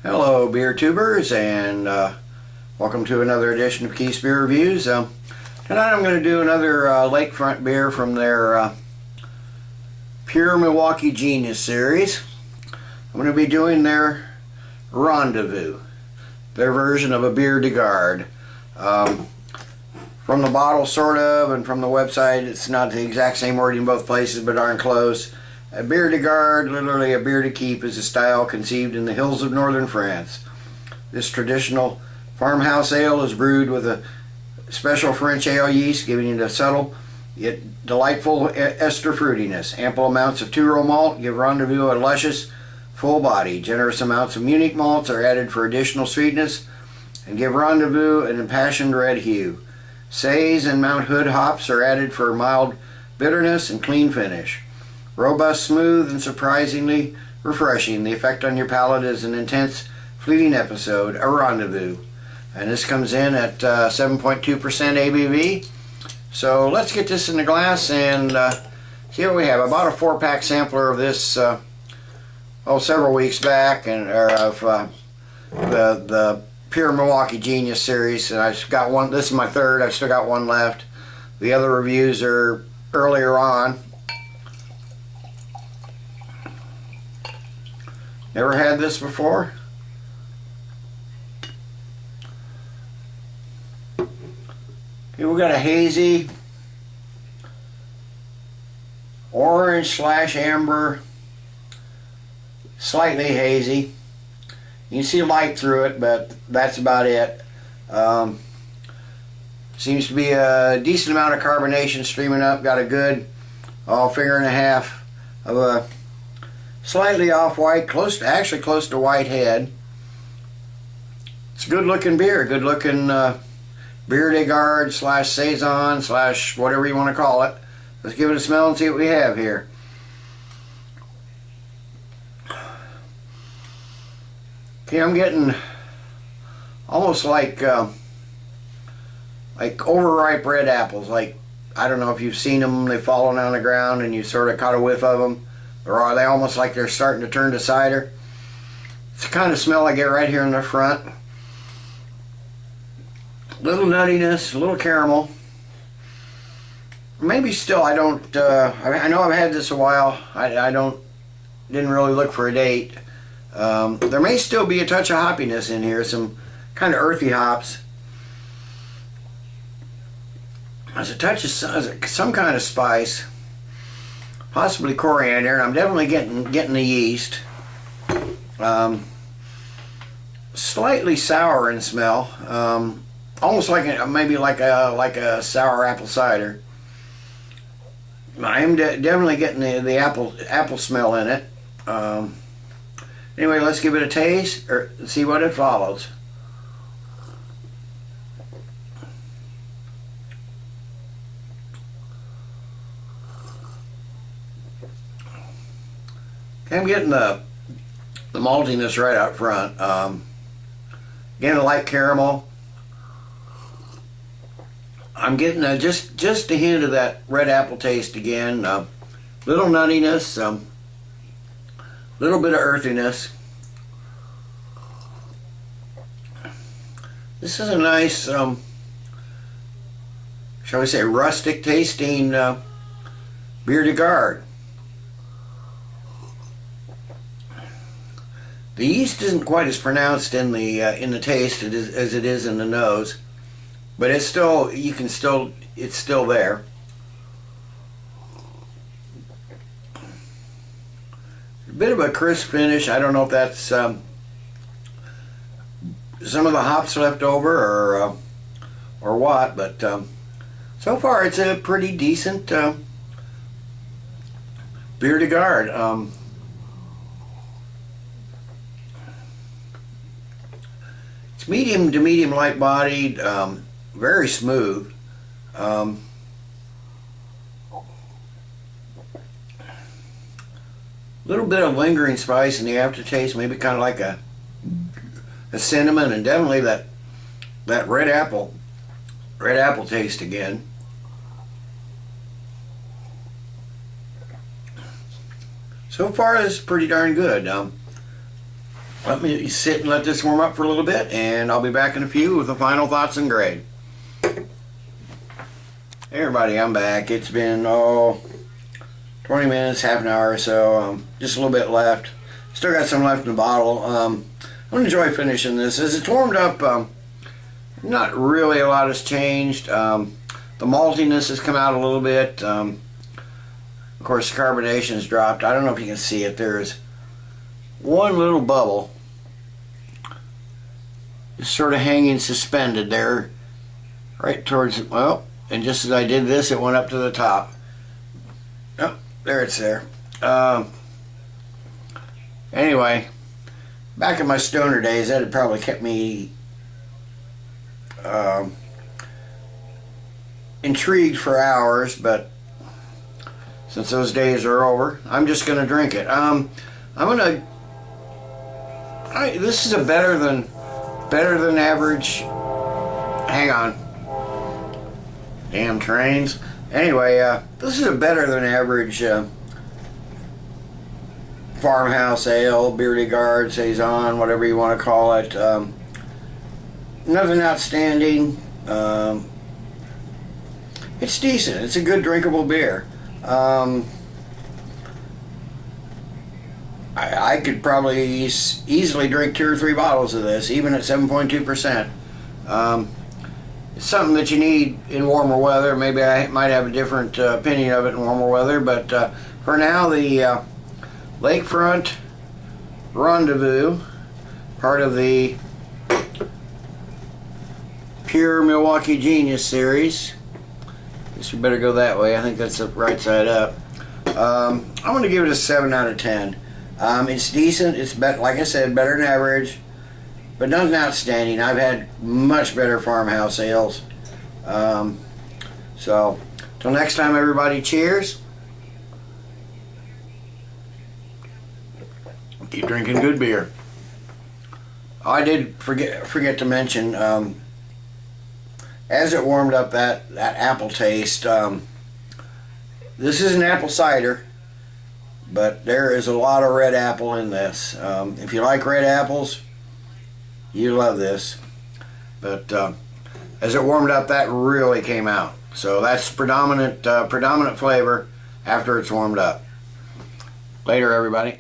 Hello beer tubers, and welcome to another edition of Keith's Beer Reviews. Tonight I'm going to do another Lakefront beer from their Pure Milwaukee Genius series. I'm going to be doing their Rendezvous, their version of a Biere De Garde. From the bottle, sort of, and from the website, it's not the exact same wording in both places, but darn close. A Biere De Garde, literally a beer to keep, is a style conceived in the hills of northern France. This traditional farmhouse ale is brewed with a special French ale yeast, giving it a subtle yet delightful ester fruitiness. Ample amounts of two-row malt give Rendezvous a luscious, full body. Generous amounts of Munich malts are added for additional sweetness and give Rendezvous an impassioned red hue. Saaz and Mt hops are added for mild bitterness and clean finish. Robust, smooth, and surprisingly refreshing. The effect on your palate is an intense, fleeting episode, a rendezvous. And this comes in at 7.2% ABV. So let's get this in the glass and see what we have. I bought a 4-pack sampler of this several weeks back, and of the Pure Milwaukee Genius series. And I've got one. This is my third. I've still got one left. The other reviews are earlier on. Never had this before. Here we got a hazy, orange/amber, slightly hazy. You can see light through it, but that's about it. Seems to be a decent amount of carbonation streaming up. Got a good finger and a half of a slightly off-white, close to white head. It's a good-looking beer, good-looking Biere De Garde / Saison / whatever you want to call it. Let's give it a smell and see what we have here. Okay, I'm getting almost like overripe red apples. Like, I don't know if you've seen them, they've fallen on the ground and you sort of caught a whiff of them. Or are they almost like they're starting to turn to cider? It's the kind of smell I get right here in the front. Little nuttiness, a little caramel. Maybe still, I don't. I know I've had this a while. Didn't really look for a date. There may still be a touch of hoppiness in here. Some kind of earthy hops. There's a touch of some kind of spice. Possibly coriander, and I'm definitely getting the yeast. Slightly sour in smell, almost like maybe like a sour apple cider. I am definitely getting the apple smell in it. Anyway, let's give it a taste or see what it follows. I'm getting the maltiness right out front. Again, a light caramel. I'm getting just a hint of that red apple taste again. Little nuttiness, little bit of earthiness. This is a nice, shall we say, rustic tasting Biere De Garde. The yeast isn't quite as pronounced in the taste as it is in the nose, but it's still it's still there. A bit of a crisp finish. I don't know if that's some of the hops left over or what, but so far it's a pretty decent Biere De Garde. Medium to medium light bodied, very smooth. Little bit of lingering spice in the aftertaste, maybe kind of like a cinnamon, and definitely that red apple taste again. So far, it's pretty darn good. let me sit and let this warm up for a little bit, and I'll be back in a few with the final thoughts and grade. Hey everybody, I'm back. It's been 20 minutes, half an hour or so. Just a little bit left. Still got some left in the bottle. I'm gonna enjoy finishing this. As it's warmed up, not really a lot has changed. The maltiness has come out a little bit. Of course, the carbonation has dropped. I don't know if you can see it. There's one little bubble just sort of hanging suspended there, right towards, well, and just as I did this, it went up to the top. Oh, there it's there. Anyway, back in my stoner days, that had probably kept me intrigued for hours, but since those days are over, I'm just going to drink it. This is a better than average. Hang on. Damn trains. Anyway, this is a better than average Farmhouse ale, Biere De Garde, Saaz, whatever you want to call it. Nothing outstanding. It's decent. It's a good drinkable beer. I could probably easily drink 2 or 3 bottles of this, even at 7.2%. It's something that you need in warmer weather. Maybe I might have a different opinion of it in warmer weather, but for now, the Lakefront Rendezvous, part of the Pure Milwaukee Genius series. Guess we better go that way. I think that's the right side up. I'm going to give it a 7 out of 10. It's decent. It's like I said, better than average, but nothing outstanding. I've had much better Farmhouse ales. So, till next time, everybody. Cheers. Keep drinking good beer. I did forget to mention, as it warmed up, that apple taste. This is an apple cider, but there is a lot of red apple in this. If you like red apples, you love this. But as it warmed up, that really came out. So that's predominant flavor after it's warmed up. Later, everybody.